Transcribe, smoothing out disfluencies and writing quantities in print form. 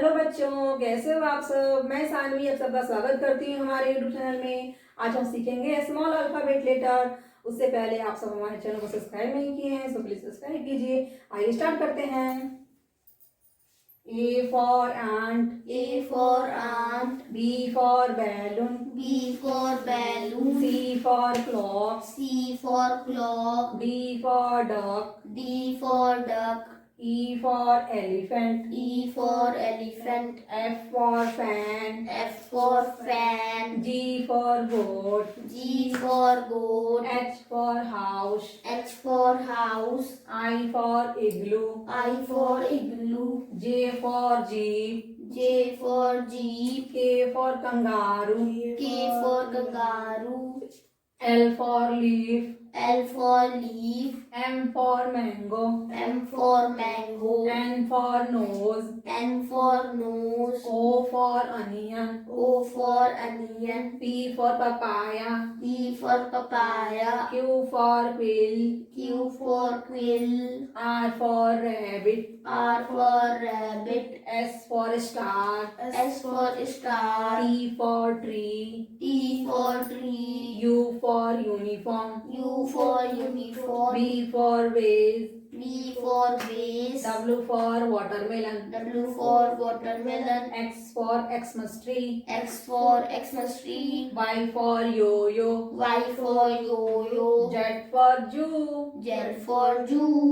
Hello बच्चों, कैसे हो आप सब। मैं सानवी आप सबका स्वागत करती हूँ हमारे यूट्यूब चैनल में। आज हम सीखेंगे स्मॉल अल्फाबेट लेटर। उससे पहले आप सब हमारे चैनल को सब्सक्राइब नहीं किए हैं, सो प्लीज सब्सक्राइब कीजिए। आइए स्टार्ट करते हैं। A for ant. A for ant. B for balloon. B for balloon. C for clock. C for clock. D for duck. D for duck. E for elephant. E for elephant. F for fan. F for fan. G for goat. G for goat. H for house. H for house. I for igloo. I for igloo. J for jeep. J for jeep. K for kangaroo. K for kangaroo. L for leaf. L for leaf. M for mango. M for mango. N for nose. N for nose. O for onion. O for onion. P for papaya. P for papaya. Q for quill. Q for quill. R for rabbit. R for rabbit. S for star. S for star. T for tree. T for tree. U for uniform. U for uniform. V for vase. V for vase. W for watermelon. W for watermelon. X for Xmas tree. X for Xmas tree. Y for yo-yo. Y for yo-yo. Z for Jew. Z for Jew.